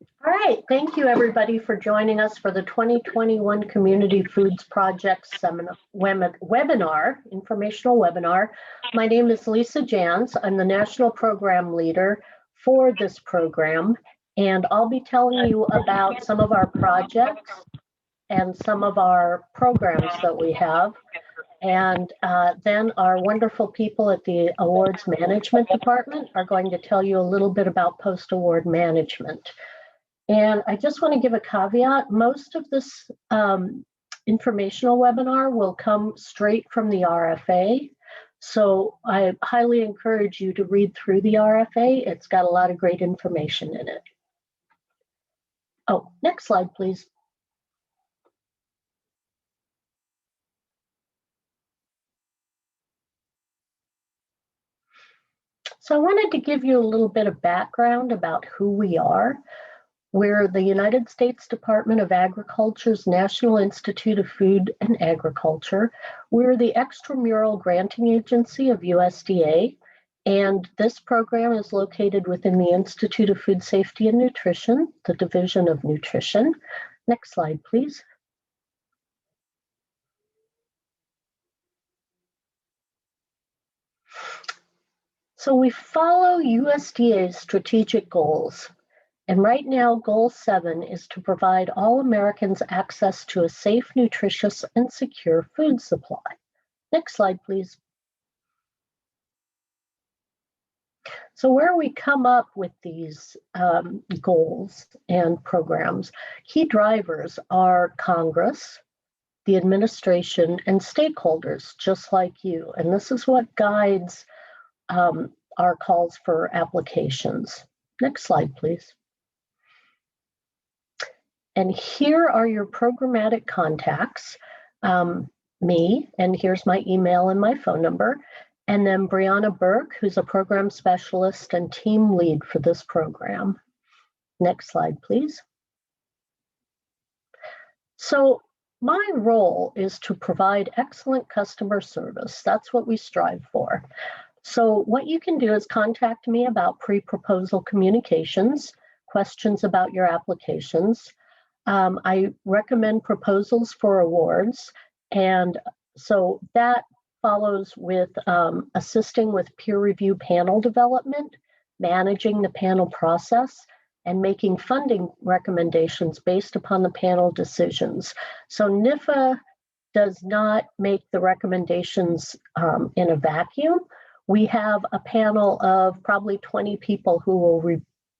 All right, thank you everybody for joining us for the 2021 Community Foods Project webinar, informational webinar. My name is Lisa Jans. I'm the National Program Leader for this program, and I'll be telling you about some of our projects and some of our programs that we have. And then our wonderful people at the Awards Management Department are going to tell you a little bit about post-award management. And I just want to give a caveat. Most of this informational webinar will come straight from the RFA. So I highly encourage you to read through the RFA. It's got a lot of great information in it. Oh, next slide, please. So I wanted to give you a little bit of background about who we are. We're the United States Department of Agriculture's National Institute of Food and Agriculture. We're the extramural granting agency of USDA, and this program is located within the Institute of Food Safety and Nutrition, the Division of Nutrition. Next slide, please. So we follow USDA's strategic goals. And right now, Goal 7 is to provide all Americans access to a safe, nutritious, and secure food supply. Next slide, please. So where we come up with these goals and programs, key drivers are Congress, the administration, and stakeholders, just like you. And this is what guides our calls for applications. Next slide, please. And here are your programmatic contacts, me, and here's my email and my phone number, and then Brianna Burke, who's a program specialist and team lead for this program. Next slide, please. So my role is to provide excellent customer service. That's what we strive for. So what you can do is contact me about pre-proposal communications, questions about your applications. I recommend proposals for awards, and so that follows with assisting with peer review panel development, managing the panel process, and making funding recommendations based upon the panel decisions. So NIFA does not make the recommendations in a vacuum. We have a panel of probably 20 people who will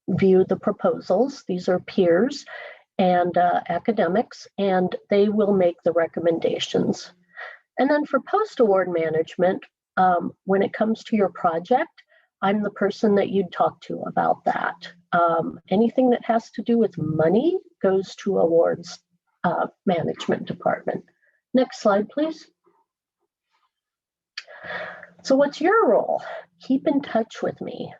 review the proposals. These are peers and academics, and they will make the recommendations. And then for post-award management, when it comes to your project, I'm the person that you'd talk to about that. Anything that has to do with money goes to awards management department. Next slide, please. So what's your role? Keep in touch with me.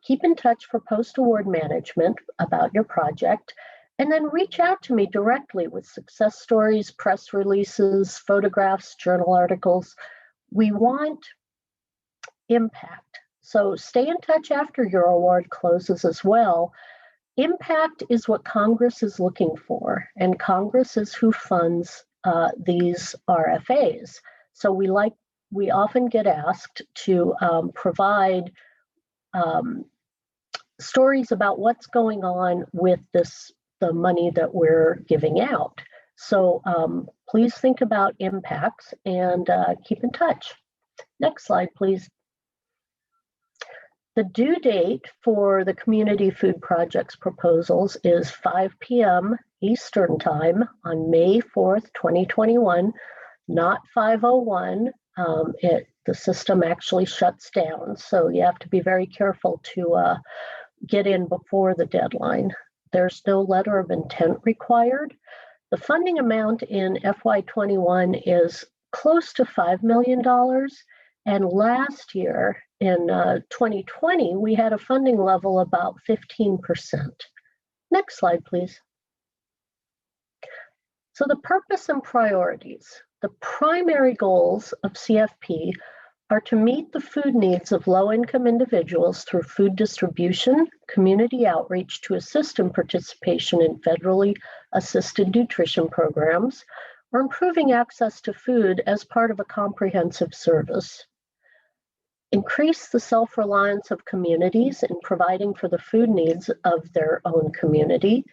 Keep in touch for post-award management about your project. And then reach out to me directly with success stories, press releases, photographs, journal articles. We want impact. So stay in touch after your award closes as well. Impact is what Congress is looking for, and Congress is who funds these RFAs. So we often get asked to provide stories about what's going on with the money that we're giving out. So please think about impacts and keep in touch. Next slide, please. The due date for the Community Food Projects proposals is 5 p.m. Eastern Time on May 4th, 2021, not 5:01. The system actually shuts down, so you have to be very careful to get in before the deadline. There's no letter of intent required. The funding amount in FY21 is close to $5 million. And last year in 2020, we had a funding level about 15%. Next slide, please. So the purpose and priorities. The primary goals of CFP are to meet the food needs of low-income individuals through food distribution, community outreach to assist in participation in federally assisted nutrition programs, or improving access to food as part of a comprehensive service. Increase the self-reliance of communities in providing for the food needs of their own community,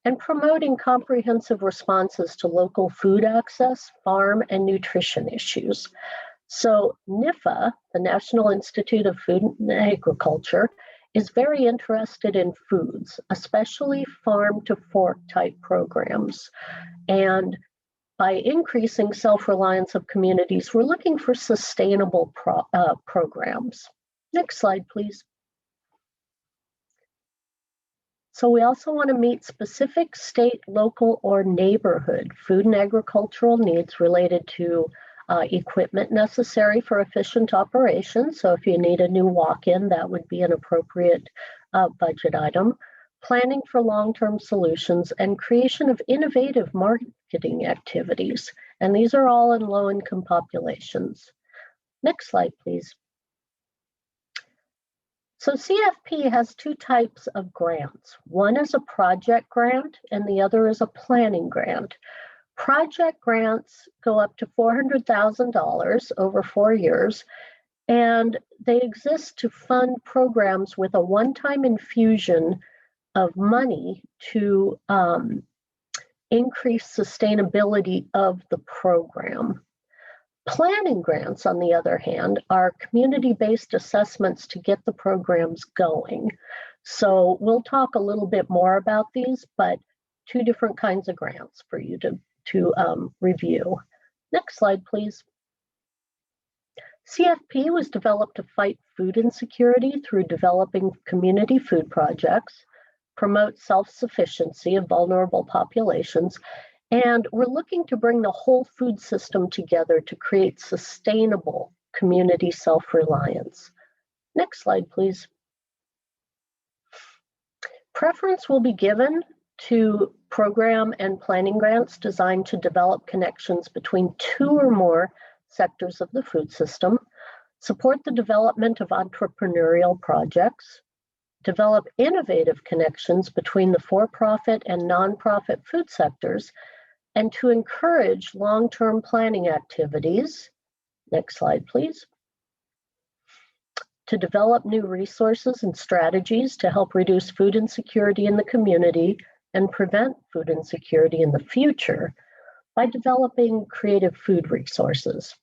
and promoting comprehensive responses to local food access, farm, and nutrition issues. So NIFA, the National Institute of Food and Agriculture, is very interested in foods, especially farm-to-fork type programs. And by increasing self-reliance of communities, we're looking for sustainable programs. Next slide, please. So we also want to meet specific state, local, or neighborhood food and agricultural needs related to equipment necessary for efficient operations. So if you need a new walk-in, that would be an appropriate budget item. Planning for long-term solutions and creation of innovative marketing activities. And these are all in low-income populations. Next slide, please. So CFP has two types of grants. One is a project grant and the other is a planning grant. Project grants go up to $400,000 over 4 years, and they exist to fund programs with a one-time infusion of money to increase sustainability of the program. Planning grants, on the other hand, are community-based assessments to get the programs going. So we'll talk a little bit more about these, but two different kinds of grants for you to review. Next slide, please. CFP was developed to fight food insecurity through developing community food projects, promote self-sufficiency of vulnerable populations, and we're looking to bring the whole food system together to create sustainable community self-reliance. Next slide, please. Preference will be given to program and planning grants designed to develop connections between two or more sectors of the food system, support the development of entrepreneurial projects, develop innovative connections between the for-profit and nonprofit food sectors, and to encourage long-term planning activities. Next slide, please. To develop new resources and strategies to help reduce food insecurity in the community and prevent food insecurity in the future by developing creative food resources,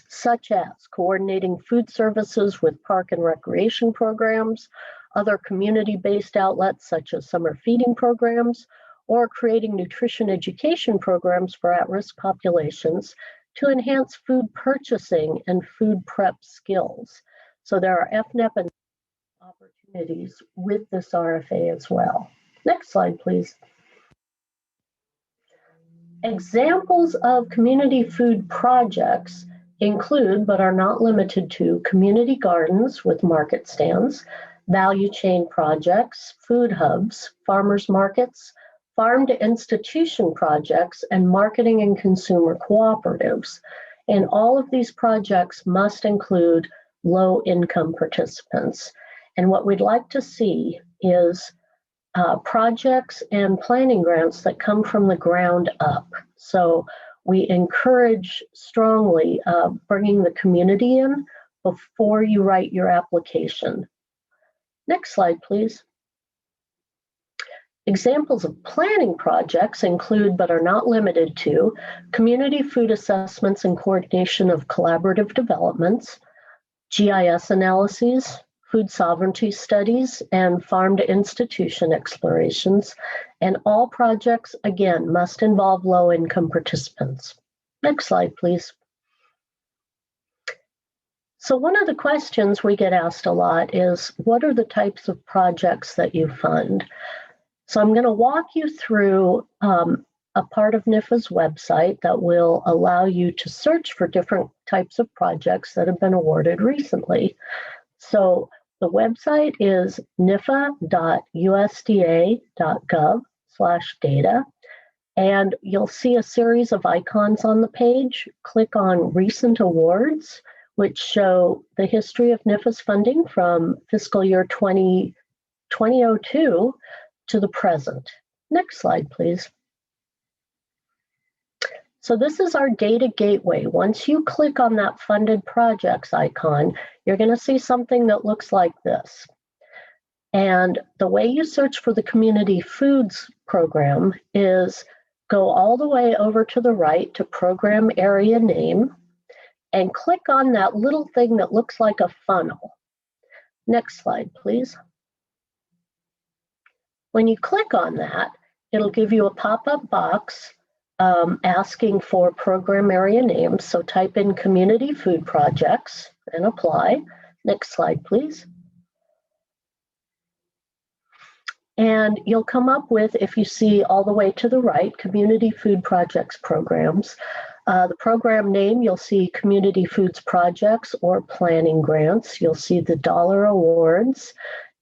such as coordinating food services with park and recreation programs, other community-based outlets such as summer feeding programs, or creating nutrition education programs for at-risk populations to enhance food purchasing and food prep skills. So there are FNEP and opportunities with this RFA as well. Next slide, please. Examples of community food projects include, but are not limited to, community gardens with market stands, value chain projects, food hubs, farmers markets, farm to institution projects, and marketing and consumer cooperatives. And all of these projects must include low-income participants. And what we'd like to see is projects and planning grants that come from the ground up. So we encourage strongly bringing the community in before you write your application. Next slide, please. Examples of planning projects include, but are not limited to, community food assessments and coordination of collaborative developments, GIS analyses, food sovereignty studies, and farm to institution explorations. And all projects, again, must involve low-income participants. Next slide, please. So one of the questions we get asked a lot is, what are the types of projects that you fund? So I'm going to walk you through a part of NIFA's website that will allow you to search for different types of projects that have been awarded recently. So the website is nifa.usda.gov/data, and you'll see a series of icons on the page. Click on Recent Awards, which show the history of NIFAS funding from fiscal year 2002 to the present. Next slide, please. So this is our data gateway. Once you click on that funded projects icon, you're going to see something that looks like this. And the way you search for the community foods program is go all the way over to the right to program area name and click on that little thing that looks like a funnel. Next slide, please. When you click on that, it'll give you a pop-up box asking for program area names. So type in community food projects and apply. Next slide, please. And you'll come up with, if you see all the way to the right, community food projects programs. The program name, you'll see community foods projects or planning grants. You'll see the dollar awards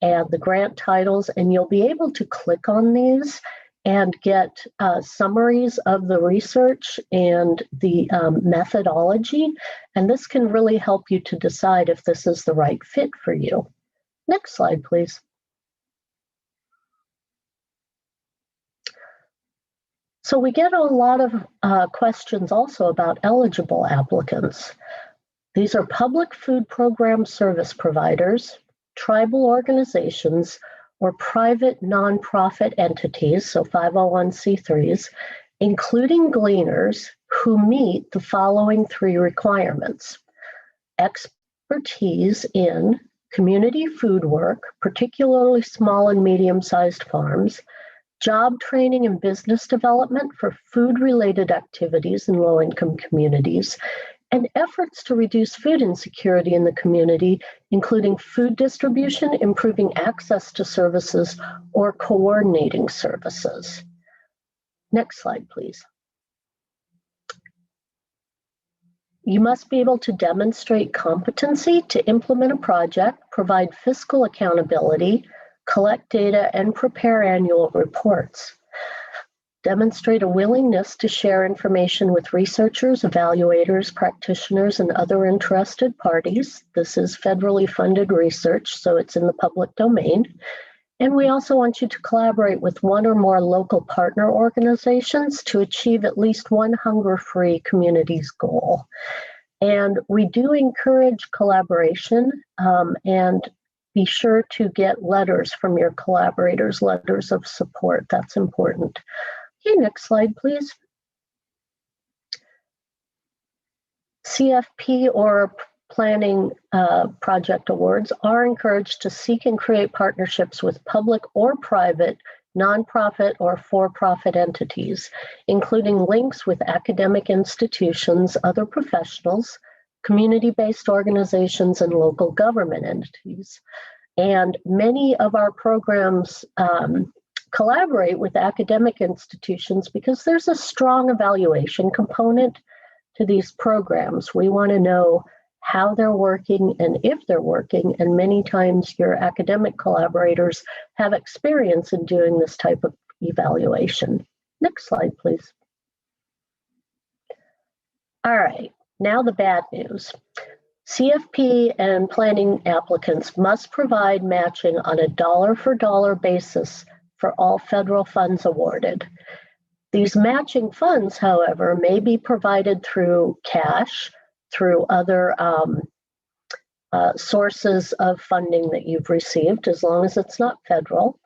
and the grant titles, and you'll be able to click on these and get summaries of the research and the methodology. And this can really help you to decide if this is the right fit for you. Next slide, please. So we get a lot of questions also about eligible applicants. These are public food program service providers, tribal organizations, or private nonprofit entities, so 501c3s, including gleaners who meet the following 3 requirements: expertise in community food work, particularly small and medium-sized farms, job training and business development for food-related activities in low-income communities, and efforts to reduce food insecurity in the community, including food distribution, improving access to services, or coordinating services. Next slide, please. You must be able to demonstrate competency to implement a project, provide fiscal accountability, collect data, and prepare annual reports. Demonstrate a willingness to share information with researchers, evaluators, practitioners, and other interested parties. This is federally funded research, so it's in the public domain. And we also want you to collaborate with 1 or more local partner organizations to achieve at least one hunger-free communities goal. And we do encourage collaboration and be sure to get letters from your collaborators, letters of support. That's important. Okay, next slide, please. CFP or planning project awards are encouraged to seek and create partnerships with public or private, nonprofit or for-profit entities, including links with academic institutions, other professionals, community-based organizations, and local government entities. And many of our programs collaborate with academic institutions because there's a strong evaluation component to these programs. We want to know how they're working and if they're working, and many times your academic collaborators have experience in doing this type of evaluation. Next slide, please. All right, now the bad news. CFP and planning applicants must provide matching on a dollar-for-dollar basis for all federal funds awarded. These matching funds, however, may be provided through cash, through other sources of funding that you've received, as long as it's not federal,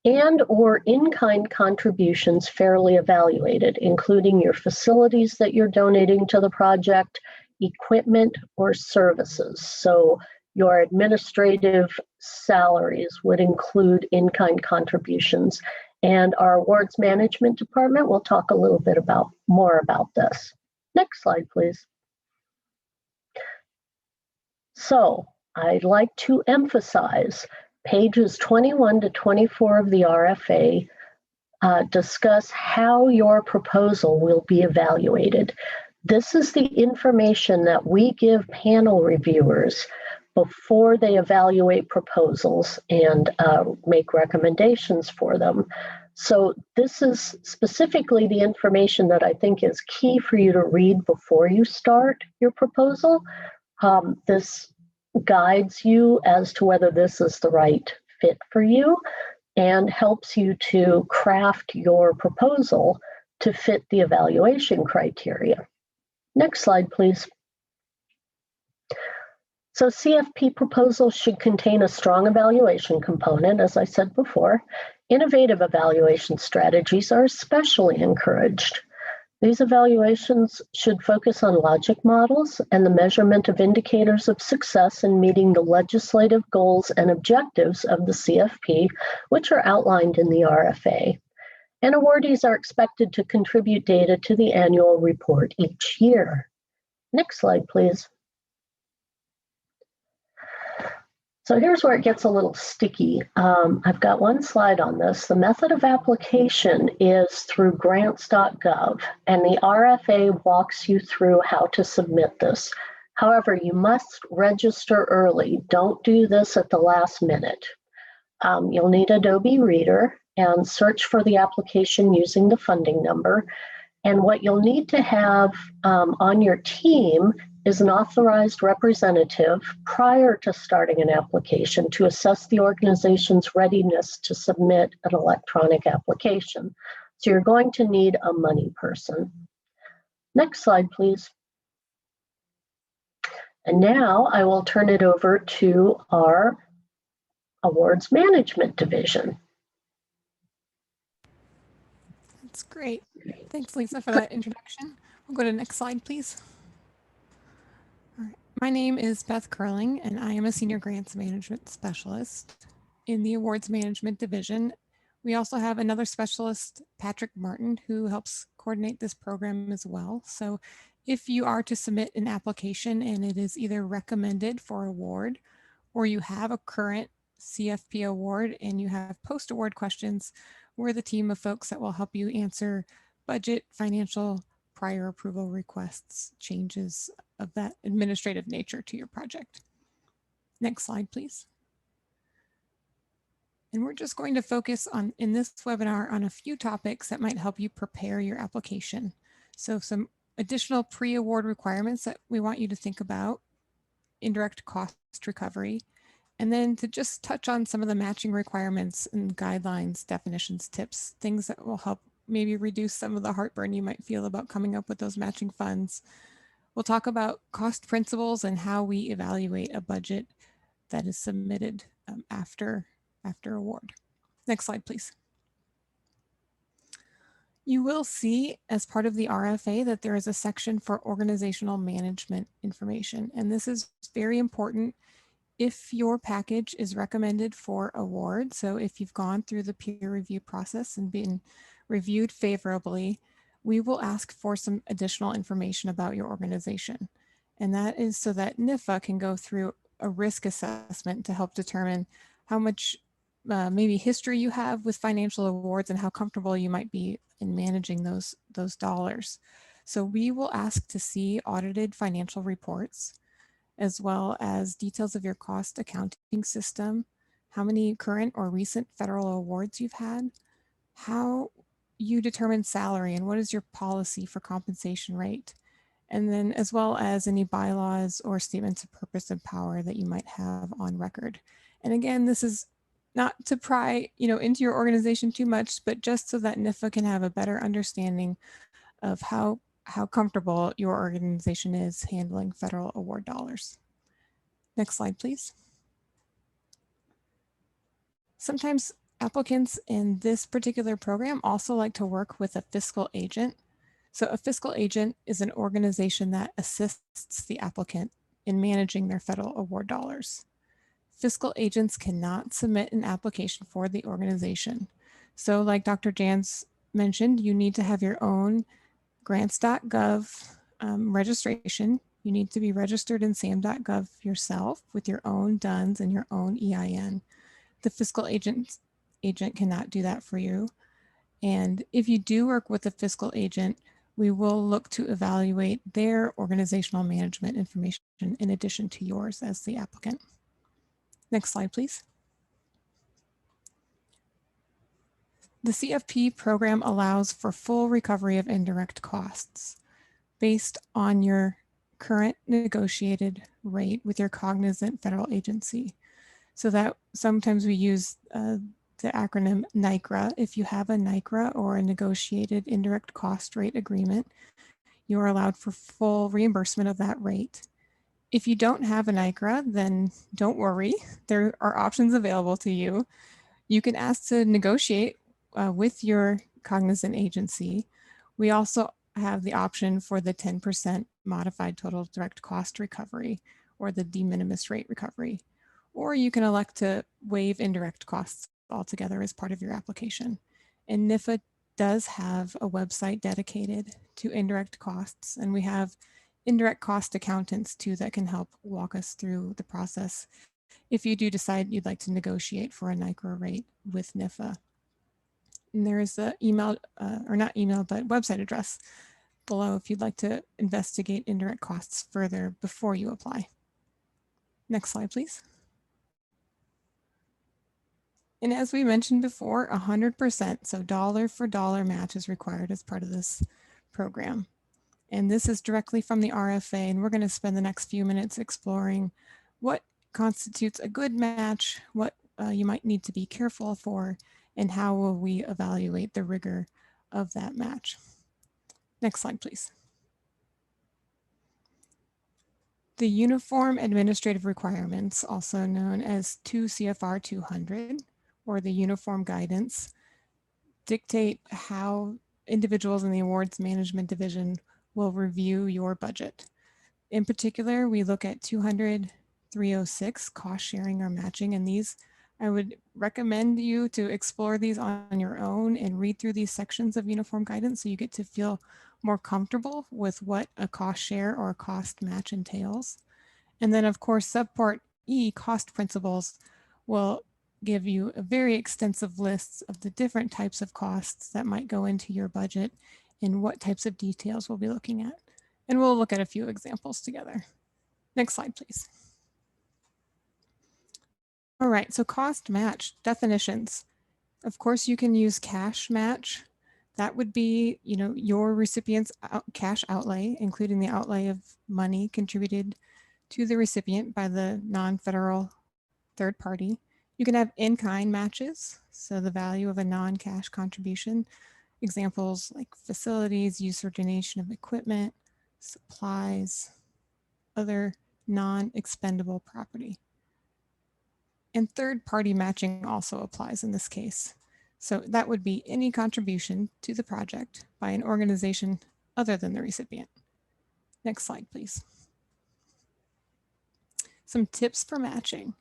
and or in-kind contributions fairly evaluated, including your facilities that you're donating to the project, equipment, or services. So your administrative salaries would include in-kind contributions. And our awards management department will talk a little bit more about this. Next slide, please. So I'd like to emphasize pages 21 to 24 of the RFA discuss how your proposal will be evaluated. This is the information that we give panel reviewers before they evaluate proposals and make recommendations for them. So this is specifically the information that I think is key for you to read before you start your proposal. This guides you as to whether this is the right fit for you and helps you to craft your proposal to fit the evaluation criteria. Next slide, please. So CFP proposals should contain a strong evaluation component, as I said before. Innovative evaluation strategies are especially encouraged. These evaluations should focus on logic models and the measurement of indicators of success in meeting the legislative goals and objectives of the CFP, which are outlined in the RFA. And awardees are expected to contribute data to the annual report each year. Next slide, please. So here's where it gets a little sticky. I've got one slide on this. The method of application is through Grants.gov, and the RFA walks you through how to submit this. However, you must register early. Don't do this at the last minute. You'll need Adobe Reader and search for the application using the funding number. And what you'll need to have on your team is an authorized representative prior to starting an application to assess the organization's readiness to submit an electronic application. So you're going to need a money person. Next slide, please. And now I will turn it over to our Awards Management Division. That's great. Thanks, Lisa, for that introduction. We'll go to the next slide, please. All right. My name is Beth Curling, and I am a Senior Grants Management Specialist in the Awards Management Division. We also have another specialist, Patrick Martin, who helps coordinate this program as well. So if you are to submit an application and it is either recommended for award or you have a current CFP award and you have post-award questions, we're the team of folks that will help you answer budget, financial, prior approval requests, changes of that administrative nature to your project. Next slide, please. And we're just going to focus on, in this webinar, on a few topics that might help you prepare your application. So some additional pre-award requirements that we want you to think about, indirect cost recovery, and then to just touch on some of the matching requirements and guidelines, definitions, tips, things that will help maybe reduce some of the heartburn you might feel about coming up with those matching funds. We'll talk about cost principles and how we evaluate a budget that is submitted after award. Next slide, please. You will see as part of the RFA that there is a section for organizational management information, and this is very important if your package is recommended for award. So if you've gone through the peer review process and been reviewed favorably, we will ask for some additional information about your organization. And that is so that NIFA can go through a risk assessment to help determine how much maybe history you have with financial awards and how comfortable you might be in managing those dollars. So we will ask to see audited financial reports, as well as details of your cost accounting system, how many current or recent federal awards you've had, how you determine salary and what is your policy for compensation rate, and then as well as any bylaws or statements of purpose and power that you might have on record. And again, this is not to pry into your organization too much, but just so that NIFA can have a better understanding of how comfortable your organization is handling federal award dollars. Next slide, please. Sometimes applicants in this particular program also like to work with a fiscal agent. So a fiscal agent is an organization that assists the applicant in managing their federal award dollars. Fiscal agents cannot submit an application for the organization. So like Dr. Jans mentioned, you need to have your own Grants.gov registration. You need to be registered in SAM.gov yourself with your own DUNS and your own EIN. The fiscal agent cannot do that for you. And if you do work with a fiscal agent, we will look to evaluate their organizational management information in addition to yours as the applicant. Next slide, please. The CFP program allows for full recovery of indirect costs based on your current negotiated rate with your cognizant federal agency. So that sometimes we use the acronym NICRA. If you have a NICRA or a negotiated indirect cost rate agreement, you are allowed for full reimbursement of that rate. If you don't have a NICRA, then don't worry. There are options available to you. You can ask to negotiate with your cognizant agency. We also have the option for the 10% modified total direct cost recovery, or the de minimis rate recovery. Or you can elect to waive indirect costs altogether as part of your application. And NIFA does have a website dedicated to indirect costs, and we have indirect cost accountants too that can help walk us through the process if you do decide you'd like to negotiate for a NICRA rate with NIFA. And there is an email, or not email, but website address below if you'd like to investigate indirect costs further before you apply. Next slide, please. And as we mentioned before, 100%, so dollar for dollar match is required as part of this program. And this is directly from the RFA, and we're going to spend the next few minutes exploring what constitutes a good match, what you might need to be careful for, and how will we evaluate the rigor of that match. Next slide, please. The Uniform Administrative Requirements, also known as 2 CFR 200, or the Uniform Guidance, dictate how individuals in the Awards Management Division will review your budget. In particular, we look at 200-306, cost sharing or matching, and these, I would recommend you to explore these on your own and read through these sections of Uniform Guidance so you get to feel more comfortable with what a cost share or a cost match entails. And then of course, subpart E, cost principles, will give you a very extensive list of the different types of costs that might go into your budget and what types of details we'll be looking at. And we'll look at a few examples together. Next slide, please. All right, so cost match definitions. Of course, you can use cash match. That would be, your recipient's cash outlay, including the outlay of money contributed to the recipient by the non-federal third party. You can have in-kind matches, so the value of a non-cash contribution. Examples like facilities, use or donation of equipment, supplies, other non-expendable property. And third-party matching also applies in this case. So that would be any contribution to the project by an organization other than the recipient. Next slide, please. Some tips for matching.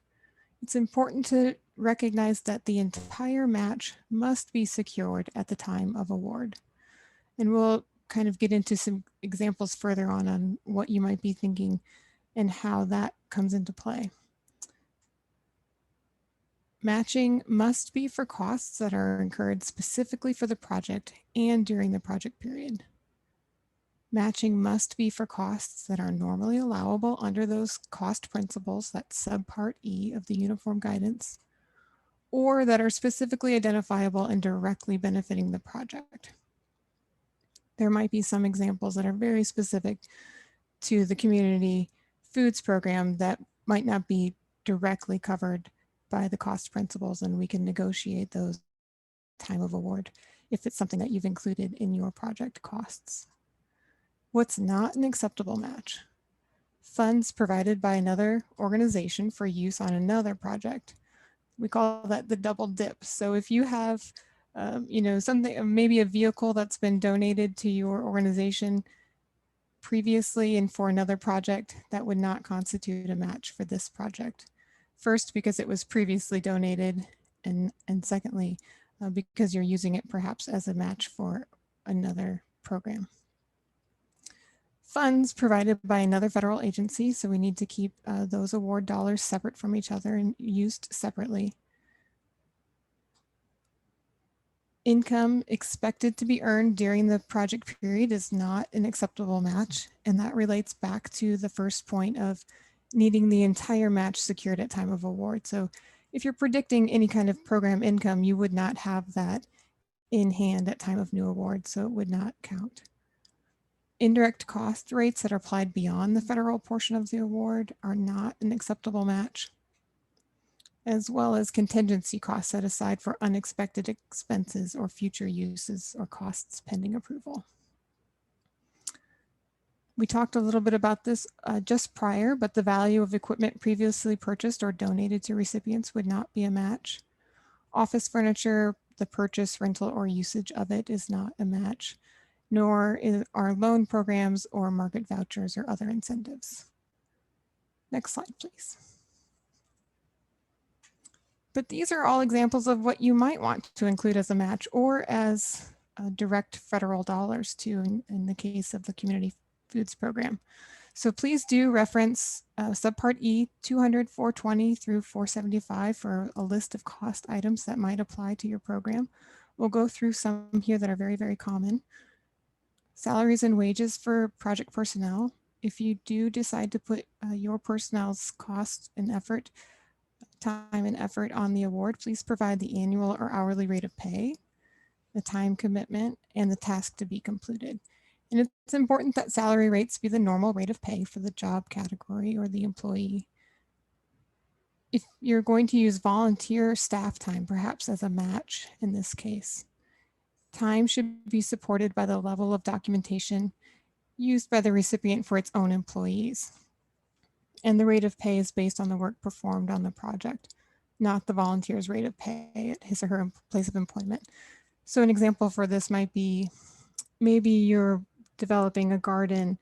It's important to recognize that the entire match must be secured at the time of award. And we'll kind of get into some examples further on what you might be thinking and how that comes into play. Matching must be for costs that are incurred specifically for the project and during the project period. Matching must be for costs that are normally allowable under those cost principles, that's subpart E of the Uniform Guidance, or that are specifically identifiable and directly benefiting the project. There might be some examples that are very specific to the community foods program that might not be directly covered by the cost principles, and we can negotiate those time of award if it's something that you've included in your project costs. What's not an acceptable match? Funds provided by another organization for use on another project. We call that the double dip. So if you have, something, maybe a vehicle that's been donated to your organization previously and for another project, that would not constitute a match for this project. First, because it was previously donated, and secondly, because you're using it perhaps as a match for another program. Funds provided by another federal agency, so we need to keep those award dollars separate from each other and used separately. Income expected to be earned during the project period is not an acceptable match, and that relates back to the first point of needing the entire match secured at time of award. So if you're predicting any kind of program income, you would not have that in hand at time of new award, so it would not count. Indirect cost rates that are applied beyond the federal portion of the award are not an acceptable match, as well as contingency costs set aside for unexpected expenses or future uses or costs pending approval. We talked a little bit about this just prior, but the value of equipment previously purchased or donated to recipients would not be a match. Office furniture, the purchase, rental, or usage of it is not a match, nor are loan programs or market vouchers or other incentives. Next slide, please. But these are all examples of what you might want to include as a match or as direct federal dollars to in the case of the Community Foods Program. So please do reference subpart E 200, 420 through 475 for a list of cost items that might apply to your program. We'll go through some here that are very, very common. Salaries and wages for project personnel. If you do decide to put your personnel's cost and effort, time and effort on the award, please provide the annual or hourly rate of pay, the time commitment, and the task to be completed. And it's important that salary rates be the normal rate of pay for the job category or the employee. If you're going to use volunteer staff time, perhaps as a match in this case, time should be supported by the level of documentation used by the recipient for its own employees. And the rate of pay is based on the work performed on the project, not the volunteer's rate of pay at his or her place of employment. So an example for this might be, maybe you're developing a garden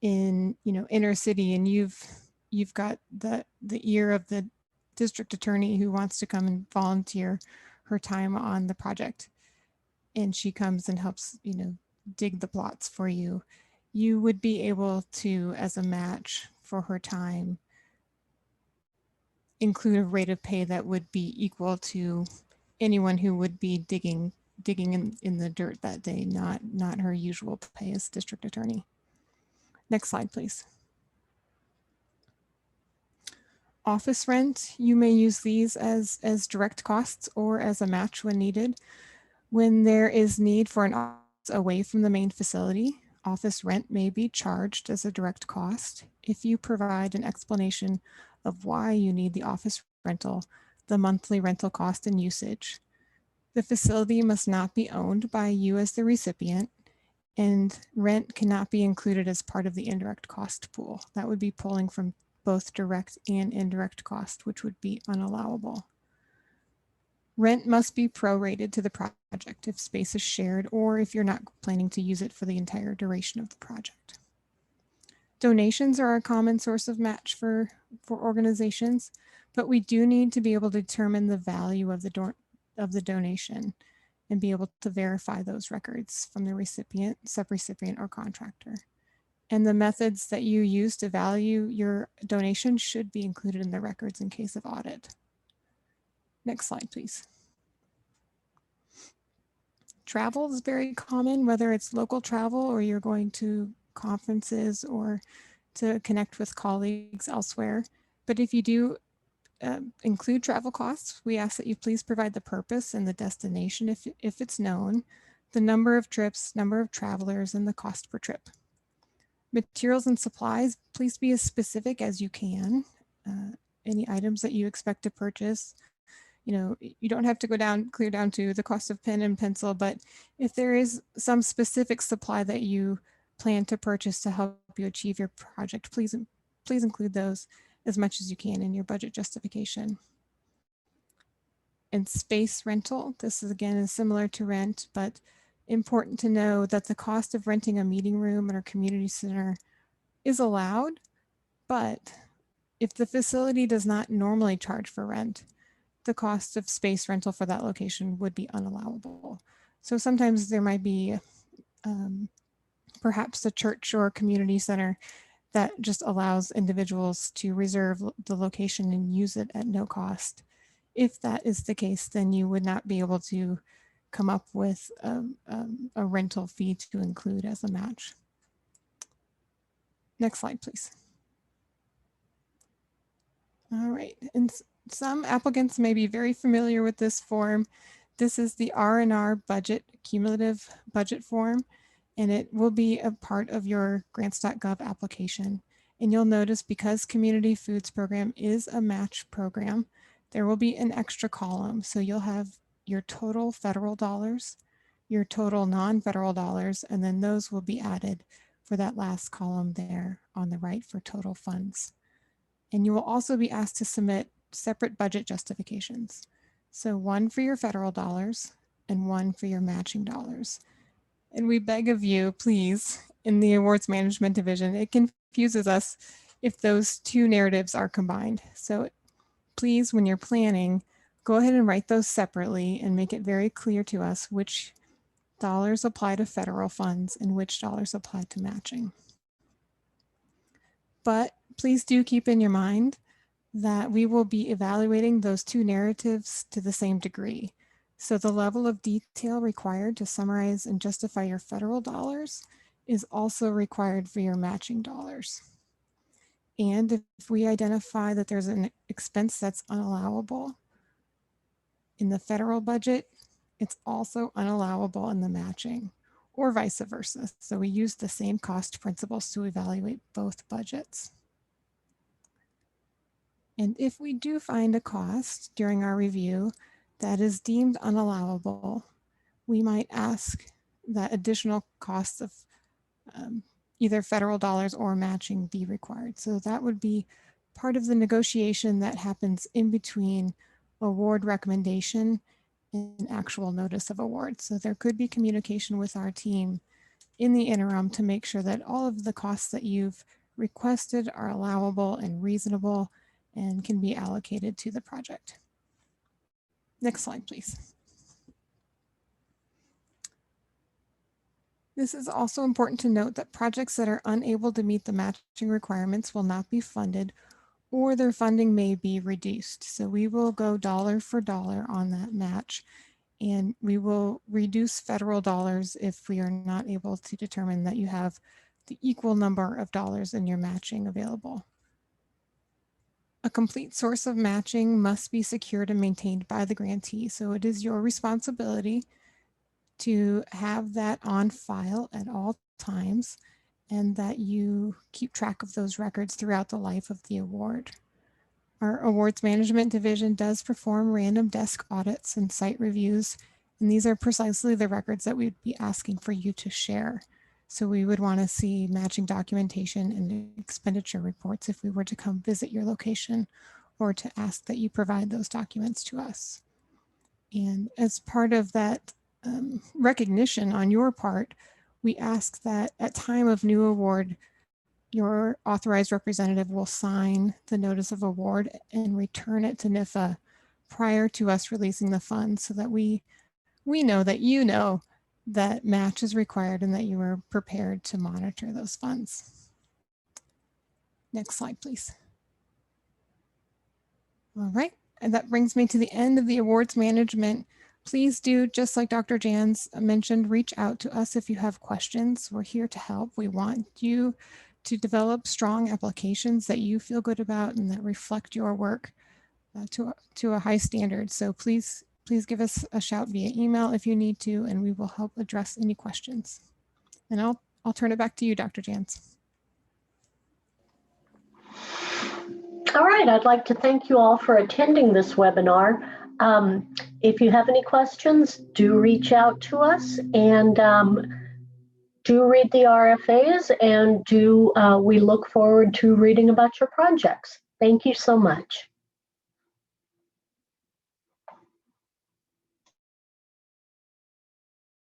in inner city, and you've got the ear of the district attorney who wants to come and volunteer her time on the project, and she comes and helps dig the plots for you. You would be able to, as a match for her time, include a rate of pay that would be equal to anyone who would be digging in the dirt that day, not her usual pay as district attorney. Next slide, please. Office rent, you may use these as direct costs or as a match when needed. When there is need for an office away from the main facility, office rent may be charged as a direct cost if you provide an explanation of why you need the office rental, the monthly rental cost and usage. The facility must not be owned by you as the recipient, and rent cannot be included as part of the indirect cost pool. That would be pulling from both direct and indirect cost, which would be unallowable. Rent must be prorated to the project if space is shared or if you're not planning to use it for the entire duration of the project. Donations are a common source of match for organizations, but we do need to be able to determine the value of the donation and be able to verify those records from the recipient, subrecipient, or contractor. And the methods that you use to value your donation should be included in the records in case of audit. Next slide, please. Travel is very common, whether it's local travel or you're going to conferences or to connect with colleagues elsewhere. But if you do include travel costs, we ask that you please provide the purpose and the destination if it's known, the number of trips, number of travelers, and the cost per trip. Materials and supplies, please be as specific as you can. Any items that you expect to purchase, you don't have to go clear down to the cost of pen and pencil, but if there is some specific supply that you plan to purchase to help you achieve your project, please include those as much as you can in your budget justification. And space rental, this is again similar to rent, but important to know that the cost of renting a meeting room or community center is allowed, but if the facility does not normally charge for rent, the cost of space rental for that location would be unallowable. So sometimes there might be perhaps a church or a community center that just allows individuals to reserve the location and use it at no cost. If that is the case, then you would not be able to come up with a rental fee to include as a match. Next slide, please. All right, and some applicants may be very familiar with this form. This is the R&R budget, cumulative budget form. and it will be a part of your grants.gov application. And you'll notice because Community Foods Program is a match program, there will be an extra column. So you'll have your total federal dollars, your total non-federal dollars, and then those will be added for that last column there on the right for total funds. And you will also be asked to submit separate budget justifications. So one for your federal dollars and one for your matching dollars. And we beg of you, please, in the awards management division, it confuses us if those two narratives are combined. So please, when you're planning, go ahead and write those separately and make it very clear to us which dollars apply to federal funds and which dollars apply to matching. But please do keep in your mind that we will be evaluating those two narratives to the same degree. So the level of detail required to summarize and justify your federal dollars is also required for your matching dollars. And if we identify that there's an expense that's unallowable in the federal budget, it's also unallowable in the matching, or vice versa. So we use the same cost principles to evaluate both budgets. And if we do find a cost during our review that is deemed unallowable, we might ask that additional costs of either federal dollars or matching be required. So that would be part of the negotiation that happens in between award recommendation and actual notice of award. So there could be communication with our team in the interim to make sure that all of the costs that you've requested are allowable and reasonable and can be allocated to the project. Next slide, please. This is also important to note that projects that are unable to meet the matching requirements will not be funded, or their funding may be reduced. So we will go dollar for dollar on that match, and we will reduce federal dollars if we are not able to determine that you have the equal number of dollars in your matching available. A complete source of matching must be secured and maintained by the grantee. So it is your responsibility to have that on file at all times and that you keep track of those records throughout the life of the award. Our awards management division does perform random desk audits and site reviews, and these are precisely the records that we'd be asking for you to share. So we would want to see matching documentation and expenditure reports if we were to come visit your location or to ask that you provide those documents to us. And as part of that recognition on your part, we ask that at time of new award, your authorized representative will sign the notice of award and return it to NIFA prior to us releasing the funds so that we know that you know that match is required and that you are prepared to monitor those funds. Next slide, please. All right, and that brings me to the end of the awards management. Please do, just like Dr. Jans mentioned, reach out to us if you have questions. We're here to help. We want you to develop strong applications that you feel good about and that reflect your work to a high standard. So please give us a shout via email if you need to, and we will help address any questions. And I'll turn it back to you, Dr. Jans. All right, I'd like to thank you all for attending this webinar. If you have any questions, do reach out to us, and do read the RFAs, and we look forward to reading about your projects. Thank you so much.